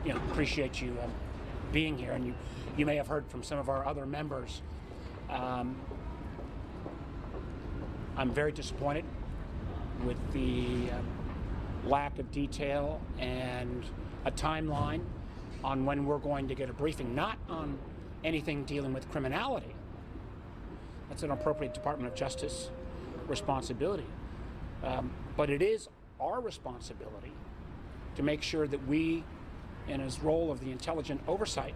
appreciate you being here. And you may have heard from some of our other members. I'm very disappointed with the lack of detail and a timeline on when we're going to get a briefing, not on anything dealing with criminality. That's an appropriate Department of Justice responsibility. But it is our responsibility to make sure that we, in his role of the intelligent oversight,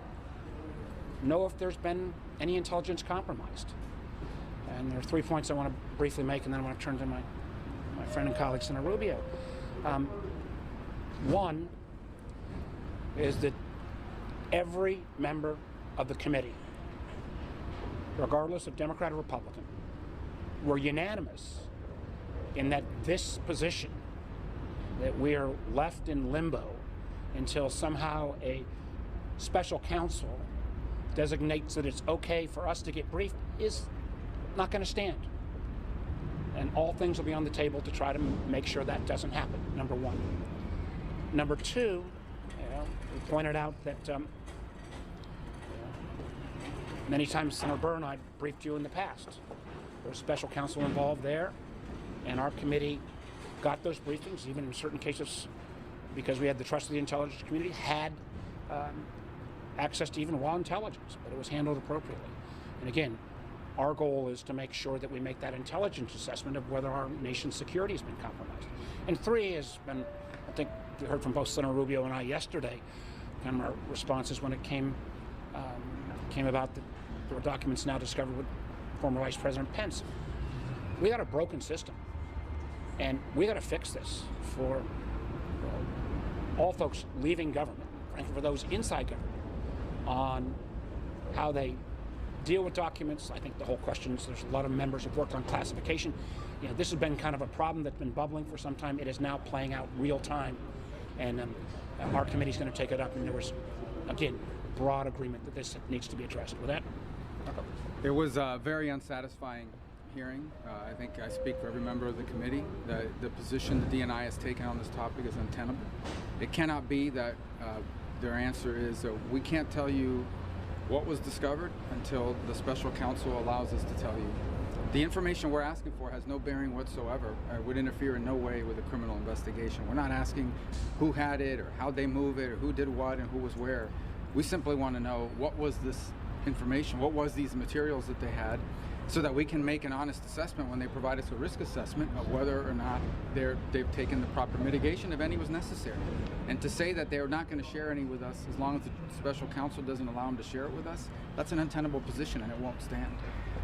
know if there's been any intelligence compromised. And there are 3 points I want to briefly make, and then I want to turn to my friend and colleague, Senator Rubio. One is that every member of the committee, regardless of Democrat or Republican, were unanimous in that this position, that we are left in limbo until somehow a special counsel designates that it's okay for us to get briefed, is not going to stand. And all things will be on the table to try to make sure that doesn't happen, number one. Number two, we pointed out that many times Senator Burr and I briefed you in the past. There was special counsel involved there, and our committee got those briefings, even in certain cases, because we had the trust of the intelligence community, had access to even raw intelligence, but it was handled appropriately. And again, our goal is to make sure that we make that intelligence assessment of whether our nation's security has been compromised. And three has been, I think you heard from both Senator Rubio and I yesterday, kind of our responses when it came about that there were documents now discovered with former Vice President Pence. We got a broken system, and we got to fix this for all folks leaving government, and for those inside government, on how they deal with documents. I think the whole question is, there's a lot of members who've worked on classification. This has been kind of a problem that's been bubbling for some time. It is now playing out real time, and our committee's going to take it up. And there was, again, broad agreement that this needs to be addressed. With that, Marco. It was a very unsatisfying hearing. I think I speak for every member of the committee. The position the DNI has taken on this topic is untenable. It cannot be that their answer is we can't tell you what was discovered until the special counsel allows us to tell you. The information we're asking for has no bearing whatsoever. It would interfere in no way with a criminal investigation. We're not asking who had it or how they move it or who did what and who was where. We simply want to know what was this information, what was these materials that they had, so that we can make an honest assessment when they provide us a risk assessment of whether or not they've taken the proper mitigation, if any was necessary. And to say that they're not going to share any with us as long as the special counsel doesn't allow them to share it with us, that's an untenable position and it won't stand.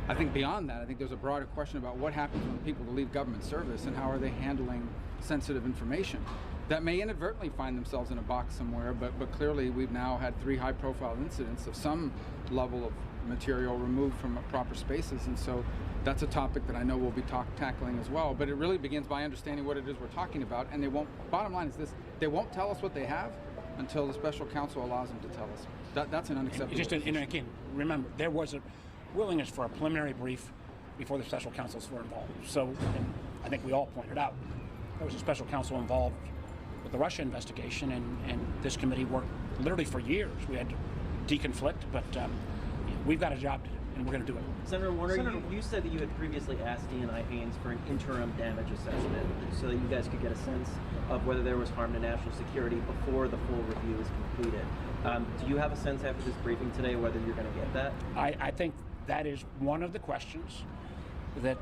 I think beyond that, I think there's a broader question about what happens when people leave government service and how are they handling sensitive information that may inadvertently find themselves in a box somewhere, but clearly we've now had 3 high-profile incidents of some level of material removed from proper spaces, and so that's a topic that I know we'll be tackling as well. But it really begins by understanding what it is we're talking about, and they won't. Bottom line is this: they won't tell us what they have until the special counsel allows them to tell us. That's an unacceptable. And again, remember, there was a willingness for a preliminary brief before the special counsels were involved. So, I think we all pointed out there was a special counsel involved with the Russia investigation, and this committee worked literally for years. We had to deconflict, but we've got a job to do, and we're going to do it. Senator Warner, you said that you had previously asked DNI Haynes for an interim damage assessment so that you guys could get a sense of whether there was harm to national security before the full review is completed. Do you have a sense after this briefing today whether you're going to get that? I think that is one of the questions that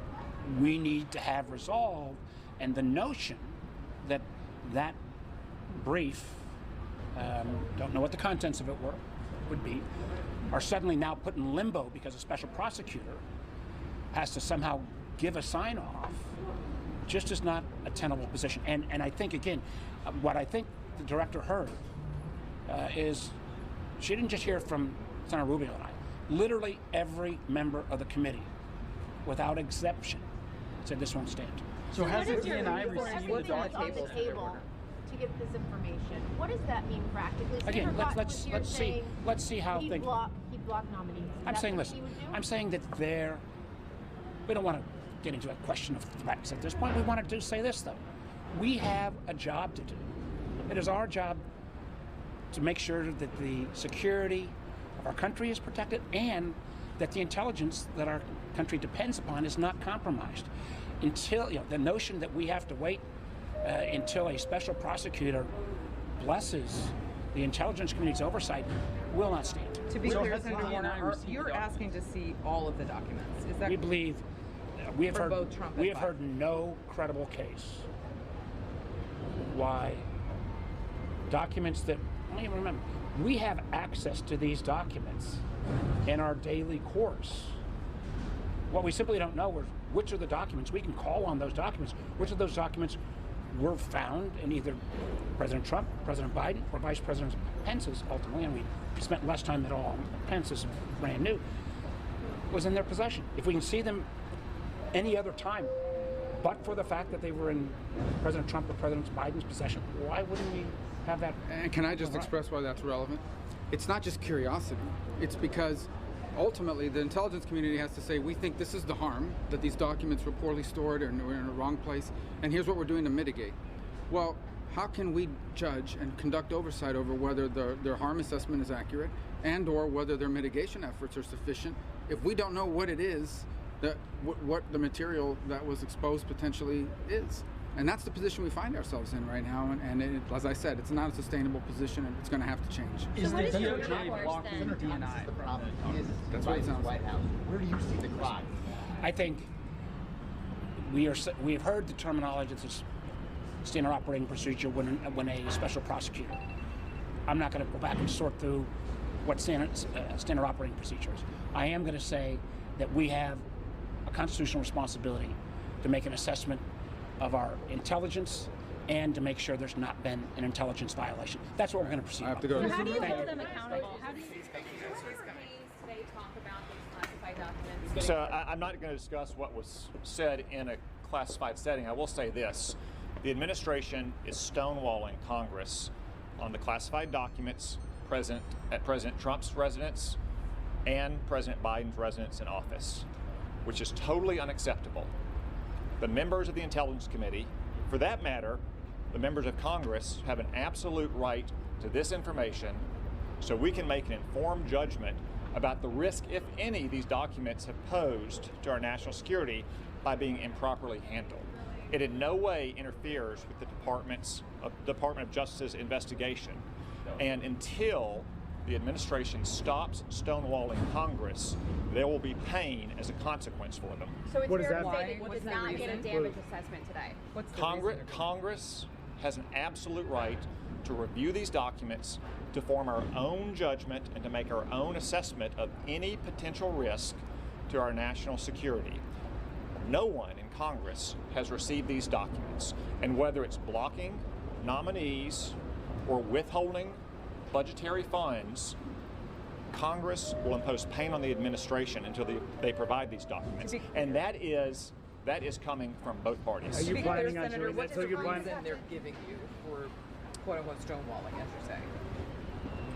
we need to have resolved, and the notion that that brief, don't know what the contents of it would be, are suddenly now put in limbo because a special prosecutor has to somehow give a sign-off, just is not a tenable position. And I think, again, what I think the director heard is she didn't just hear from Senator Rubio and I. Literally every member of the committee, without exception, said this won't stand. So has the DNI received the documents on the table to get this information? What does that mean practically? Again, let's see how things. He blocked nominees. I'm saying, listen. I'm saying that we don't want to get into a question of threats at this point. We want to say this though: we have a job to do. It is our job to make sure that the security of our country is protected and that the intelligence that our country depends upon is not compromised. Until, the notion that we have to wait until a special prosecutor blesses the intelligence community's oversight will not stand. To be clear, has the Senator Warner, DNI are- you're asking to see all of the documents. Is that We believe we have For heard both Trump and we have Biden. heard no credible case why documents that I don't even remember. We have access to these documents in our daily course. What we simply don't know is which of the documents we can call on those documents. Which of those documents were found in either President Trump, President Biden, or Vice President Pence's ultimately, and we spent less time at all on Pence's brand new, was in their possession. If we can see them any other time, but for the fact that they were in President Trump or President Biden's possession, why wouldn't we have that? And can I just express why that's relevant? It's not just curiosity. It's because ultimately the intelligence community has to say, we think this is the harm, that these documents were poorly stored and were in a wrong place, and here's what we're doing to mitigate. Well, how can we judge and conduct oversight over whether their harm assessment is accurate and or whether their mitigation efforts are sufficient if we don't know what it is, what the material that was exposed potentially is? And that's the position we find ourselves in right now. And as I said, it's not a sustainable position, and it's going to have to change. So what is your DOJ recourse blocking then? DNI The from problem is That's what it Biden's sounds White House. Where do you see the clock? I think we have heard the terminology of this standard operating procedure when a special prosecutor. I'm not going to go back and sort through what standard operating procedure is. I am going to say that we have a constitutional responsibility to make an assessment of our intelligence and to make sure there's not been an intelligence violation. That's what we're going to proceed I have on. to go. So how do you Thank hold you. them accountable? How do you Today talk about these classified documents. So I'm not going to discuss what was said in a classified setting. I will say this. The administration is stonewalling Congress on the classified documents present at President Trump's residence and President Biden's residence in office, which is totally unacceptable. The members of the Intelligence Committee, for that matter, the members of Congress, have an absolute right to this information so we can make an informed judgment about the risk, if any, these documents have posed to our national security by being improperly handled. It in no way interferes with the Department of Justice's investigation. And until the administration stops stonewalling Congress, there will be pain as a consequence for them. So it's What does fair that to say mean? that you What's did the not get a reason? damage assessment today. What's the Congress, reason? Congress has an absolute right to review these documents, to form our own judgment, and to make our own assessment of any potential risk to our national security. No one in Congress has received these documents, and whether it's blocking nominees or withholding budgetary funds, Congress will impose pain on the administration until they provide these documents. And that is coming from both parties. Are you Speak planning clear, on Senator, doing what that? So is the you're planning- reason they're giving you for quote-unquote stonewalling, as you're saying?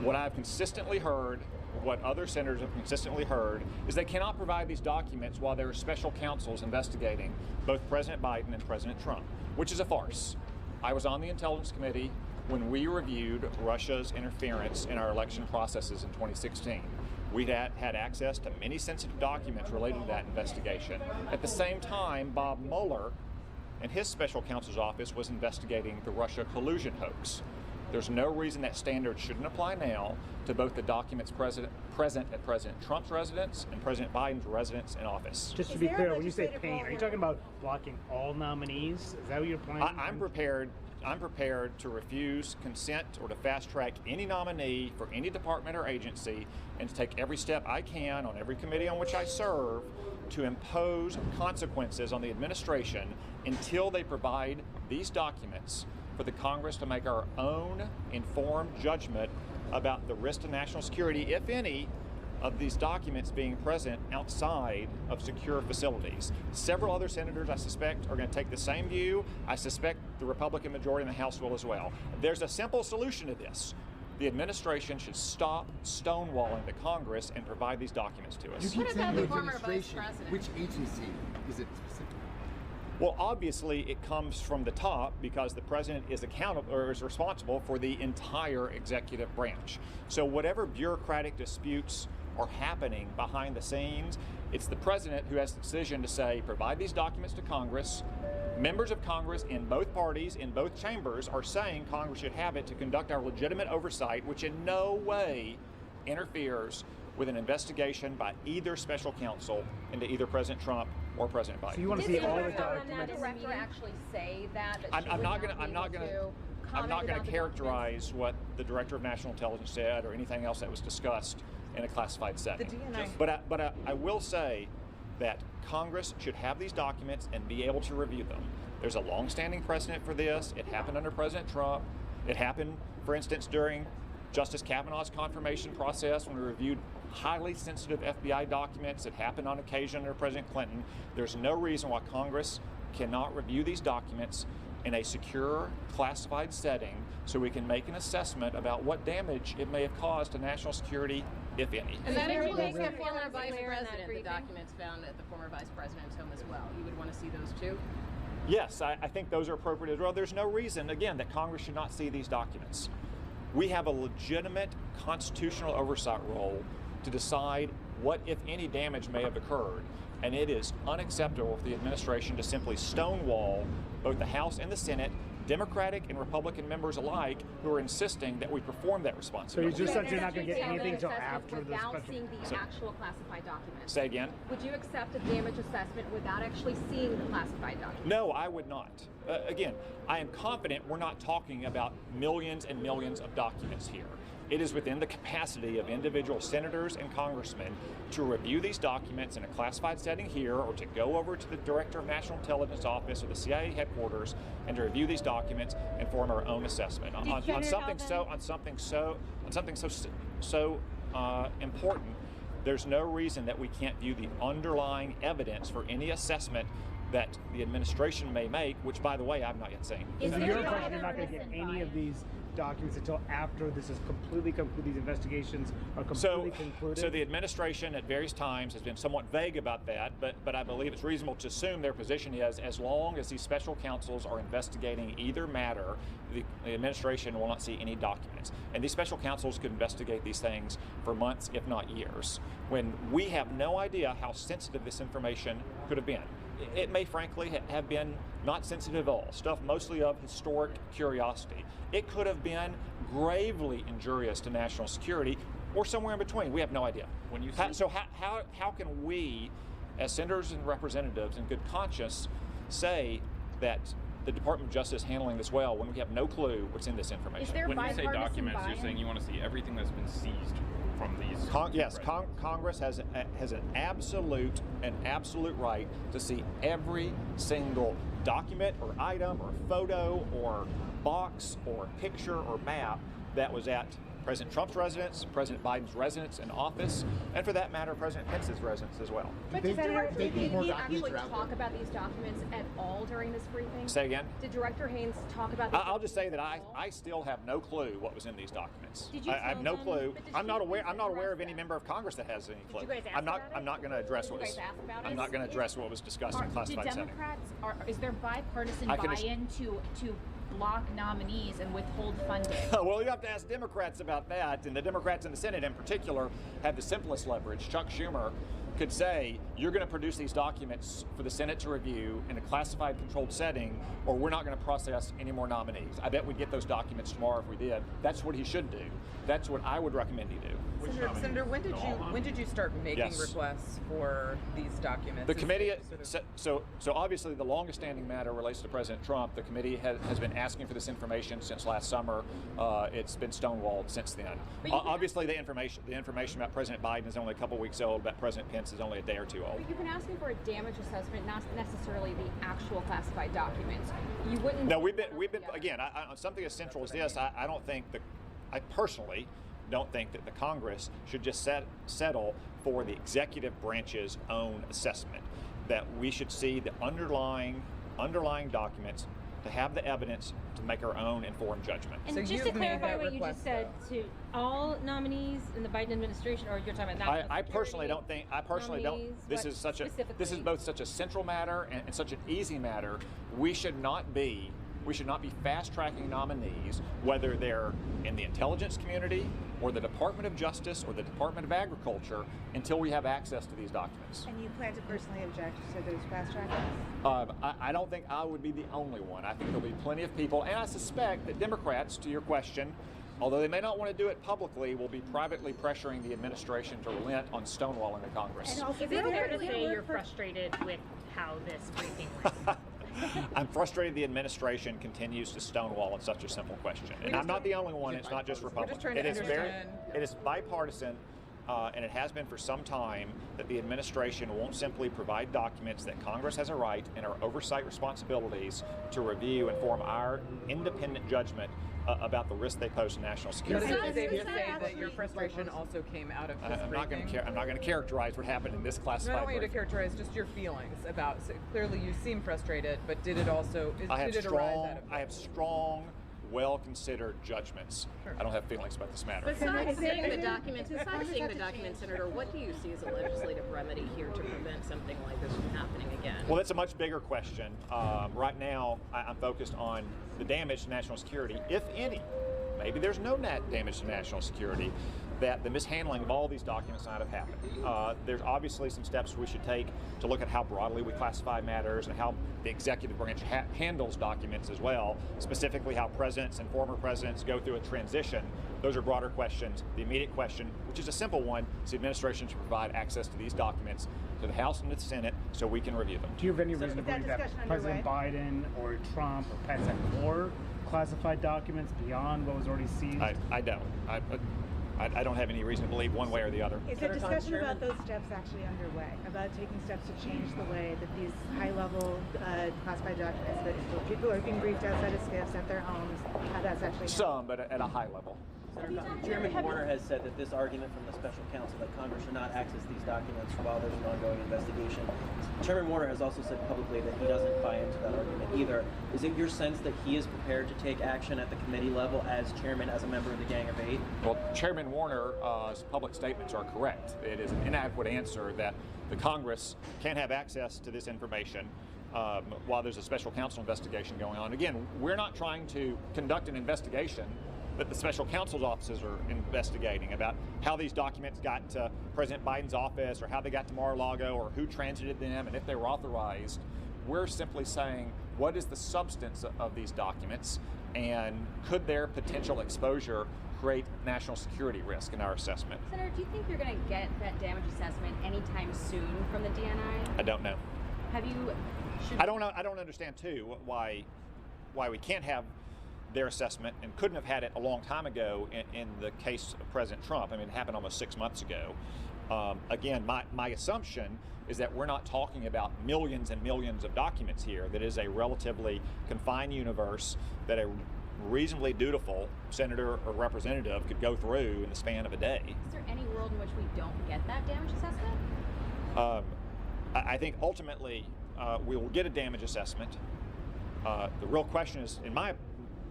What I've consistently heard, what other senators have consistently heard, is they cannot provide these documents while there are special counsels investigating both President Biden and President Trump, which is a farce. I was on the Intelligence Committee when we reviewed Russia's interference in our election processes in 2016. We had access to many sensitive documents related to that investigation. At the same time, Bob Mueller and his special counsel's office was investigating the Russia collusion hoax. There's no reason that standard shouldn't apply now to both the documents present at President Trump's residence and President Biden's residence in office. Just to Is be there a clear, when you say legislative pain, law are you where- talking about blocking all nominees? Is that what you're planning? I'm prepared to refuse consent or to fast track any nominee for any department or agency and to take every step I can on every committee on which I serve to impose consequences on the administration until they provide these documents for the Congress to make our own informed judgment about the risk to national security, if any, of these documents being present outside of secure facilities. Several other senators, I suspect, are going to take the same view. I suspect the Republican majority in the House will as well. There's a simple solution to this. The administration should stop stonewalling the Congress and provide these documents to You us. keep What saying about the the former vice administration. president? Which agency is it specifically? Well, obviously, it comes from the top because the president is accountable or is responsible for the entire executive branch. So whatever bureaucratic disputes are happening behind the scenes, it's the president who has the decision to say, provide these documents to Congress. Members of Congress in both parties, in both chambers, are saying Congress should have it to conduct our legitimate oversight, which in no way interferes with an investigation by either special counsel into either President Trump or President Biden. So you want to see all the documents? Did the director actually say that? I'm not going to characterize what the Director of National Intelligence said or anything else that was discussed in a classified setting. DNI But I will say that Congress should have these documents and be able to review them. There's a long-standing precedent for this. It happened under President Trump. It happened, for instance, during Justice Kavanaugh's confirmation process when we reviewed highly sensitive FBI documents. It happened on occasion under President Clinton. There's no reason why Congress cannot review these documents in a secure, classified setting so we can make an assessment about what damage it may have caused to national security, if any. And that Is includes there the former vice in that president, the briefing? documents found at the former vice president's home as well. You would want to see those too? Yes, I think those are appropriate as well. There's no reason, again, that Congress should not see these documents. We have a legitimate constitutional oversight role to decide what, if any, damage may have occurred. And it is unacceptable for the administration to simply stonewall both the House and the Senate, Democratic and Republican members alike, who are insisting that we perform that So responsibility. you just said you're not going to get anything until Assessment after the without special. seeing the actual classified documents. Say again? Would you accept a damage assessment without actually seeing the classified documents? No, I would not. Again, I am confident we're not talking about millions and millions of documents here. It is within the capacity of individual senators and congressmen to review these documents in a classified setting here, or to go over to the Director of National Intelligence Office or the CIA headquarters and to review these documents and form our own assessment on something so important. There's no reason that we can't view the underlying evidence for any assessment that the administration may make, which, by the way, I've not yet seen. So your question, you're not going to get any of these documents until after this is completely concluded. These investigations are completely concluded. So the administration at various times has been somewhat vague about that, but I believe it's reasonable to assume their position is as long as these special counsels are investigating either matter, the administration will not see any documents. And these special counsels could investigate these things for months, if not years, when we have no idea how sensitive this information could have been. It may frankly have been not sensitive at all, stuff mostly of historic curiosity. It could have been gravely injurious to national security, or somewhere in between. We have no idea. When you see So how can we, as senators and representatives in good conscience, say that the Department of Justice is handling this well when we have no clue what's in this information? Is there when you say bipartisan documents, you're buy-in? saying you want to see everything that's been seized from these. Yes, Congress has an absolute right to see every single document or item or photo or box or picture or map that was at President Trump's residence, President Biden's residence and office, and for that matter, President Pence's residence as well. But They- did Director they need more Haynes documents actually around talk there. about these documents at all during this briefing? Say again? Did Director Haynes talk about these I'll just say that I documents still have no clue what was in these documents. Did you I have tell no them? clue. But did I'm not you aware. guys I'm not aware of address any that? member of Congress that has any clue. you guys ask I'm not. about it? I'm not going to address what Did was. you guys ask about I'm it? not going to address what was discussed in Did classified setting. Democrats, is there bipartisan I can buy-in to block nominees and withhold funding? Well, you have to ask Democrats about that, and the Democrats in the Senate in particular have the simplest leverage. Chuck Schumer could say, you're going to produce these documents for the Senate to review in a classified controlled setting, or we're not going to process any more nominees. I bet we'd get those documents tomorrow if we did. That's what he should do. That's what I would recommend he do. Senator, when did you start making Yes. requests for these documents? The Is committee, it sort of- so obviously the longest standing matter relates to President Trump. The committee has been asking for this information since last summer. It's been stonewalled since then. But you can Obviously the information about President Biden is only a couple weeks old, about President Pence is only a day or two old. But you've been asking for a damage assessment, not necessarily the actual classified documents. You wouldn't. No, we've been again, on something as central as this, I don't think I personally don't think that the Congress should just settle for the executive branch's own assessment. That we should see the underlying documents to have the evidence to make our own informed judgment. So And just you've to made clarify that what you request, just said, to all nominees in the Biden administration, or you're talking about national I personally security don't think. I personally don't. nominees? This What is such a. This is specifically? both such a central matter and such an easy matter. We should not be fast-tracking nominees, whether they're in the intelligence community or the Department of Justice or the Department of Agriculture, until we have access to these documents. And you plan to personally object to those fast trackings? I don't think I would be the only one. I think there'll be plenty of people, and I suspect that Democrats, to your question, although they may not want to do it publicly, will be privately pressuring the administration to relent on stonewalling the Congress. And also, Is it fair to say you're frustrated with how this briefing went? I'm frustrated the administration continues to stonewall on such a simple question. And I'm not the only one, it's not just Republicans. trying to understand. It is bipartisan, and it has been for some time, that the administration won't simply provide documents that Congress has a right and our oversight responsibilities to review and form our independent judgment about the risk they pose to national But security. is it safe to say that your frustration also came out of this I'm not going briefing? to characterize what happened in this No, I classified don't want you to briefing. characterize just your feelings about. So clearly, you seem frustrated, but did it also? I Did it arise out of? have strong, well-considered judgments. I don't have feelings about this matter. Besides seeing the documents, Senator, what do you see as a legislative remedy here to prevent something like this from happening again? Well, that's a much bigger question. Right now, I'm focused on the damage to national security, if any. Maybe there's no damage to national security, that the mishandling of all these documents might have happened. There's obviously some steps we should take to look at how broadly we classify matters and how the executive branch handles documents as well, specifically how presidents and former presidents go through a transition. Those are broader questions. The immediate question, which is a simple one, is the administration should provide access to these documents to the House and to the Senate so we can review them. Do you have any reason to believe that President Biden or Trump or Pence had more classified documents beyond what was already seized? I don't. I don't have any reason to believe one way or the other. Is there discussion about those steps actually underway? About taking steps to change the way that these high-level classified documents that people are being briefed outside of SCIFs at their homes, how that's actually Some, but at a high level. Senator, Chairman Warner has said that this argument from the special counsel that Congress should not access these documents while there's an ongoing investigation. Chairman Warner has also said publicly that he doesn't buy into that argument either. Is it your sense that he is prepared to take action at the committee level as chairman, as a member of the Gang of Eight? Well, Chairman Warner's public statements are correct. It is an inadequate answer that the Congress can't have access to this information while there's a special counsel investigation going on. Again, we're not trying to conduct an investigation that the special counsel's offices are investigating about how these documents got to President Biden's office or how they got to Mar-a-Lago or who transited them and if they were authorized. We're simply saying, what is the substance of these documents and could their potential exposure create national security risk in our assessment? Senator, do you think you're going to get that damage assessment anytime soon from the DNI? I don't know. Have you? I don't know. I don't understand too why we can't have their assessment and couldn't have had it a long time ago in the case of President Trump. I mean, it happened almost 6 months ago. Again, my assumption is that we're not talking about millions and millions of documents here. That is a relatively confined universe that a reasonably dutiful senator or representative could go through in the span of a day. Is there any world in which we don't get that damage assessment? I think ultimately we will get a damage assessment. The real question is, in my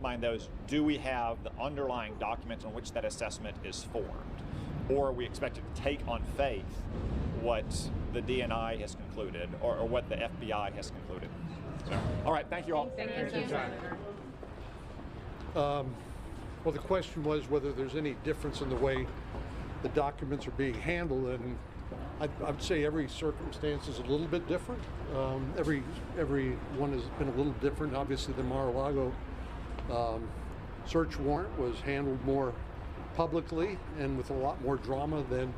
mind, though, is do we have the underlying documents on which that assessment is formed? Or are we expected to take on faith what the DNI has concluded or what the FBI has concluded? So, all right, thank you all. Thank you, Senator. Well, the question was whether there's any difference in the way the documents are being handled, and I'd say every circumstance is a little bit different. Every one has been a little different. Obviously, the Mar-a-Lago search warrant was handled more publicly and with a lot more drama than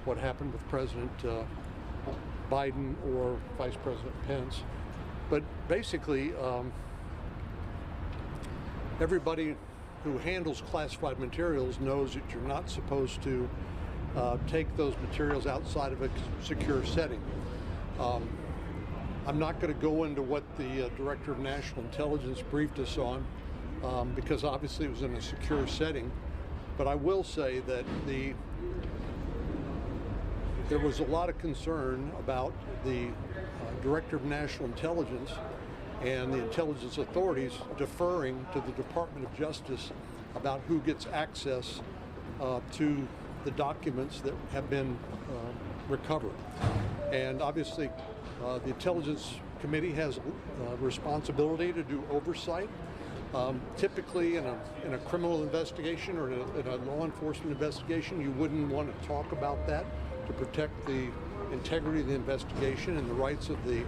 what happened with President Biden or Vice President Pence. But basically, everybody who handles classified materials knows that you're not supposed to take those materials outside of a secure setting. I'm not going to go into what the Director of National Intelligence briefed us on because obviously it was in a secure setting. But I will say that there was a lot of concern about the Director of National Intelligence and the intelligence authorities deferring to the Department of Justice about who gets access to the documents that have been recovered. And obviously, the Intelligence Committee has responsibility to do oversight. Typically, in a criminal investigation or in a law enforcement investigation, you wouldn't want to talk about that to protect the integrity of the investigation and the rights of the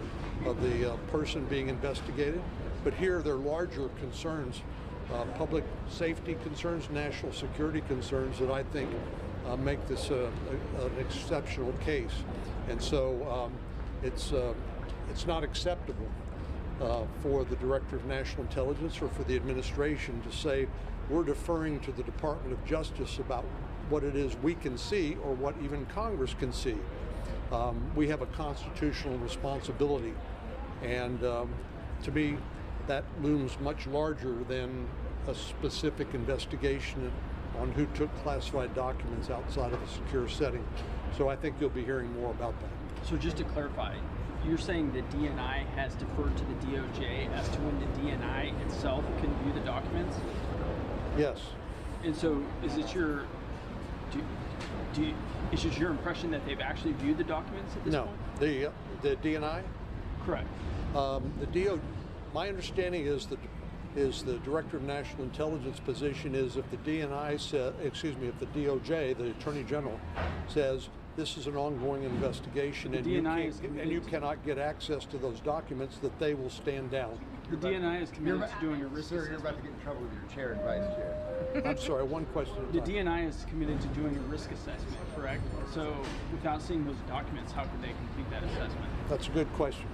person being investigated. But here, there are larger concerns, public safety concerns, national security concerns that I think make this an exceptional case. And so it's not acceptable for the Director of National Intelligence or for the administration to say we're deferring to the Department of Justice about what it is we can see or what even Congress can see. We have a constitutional responsibility, and to me that looms much larger than a specific investigation on who took classified documents outside of a secure setting. So I think you'll be hearing more about that. So just to clarify, you're saying the DNI has deferred to the DOJ as to when the DNI itself can view the documents? Yes. And so is it your is it your impression that they've actually viewed the documents at this point? The DNI? Correct. My understanding is that the Director of National Intelligence position is if the DNI if the DOJ, the Attorney General, says this is an ongoing investigation and you cannot get access to those documents, that they will stand down. The DNI is committed to doing a risk assessment. Sir, you're about to get in trouble with your chair and vice chair. I'm sorry, one question at a The time. DNI is committed to doing a risk assessment, correct? So without seeing those documents, how could they complete that assessment? That's a good question.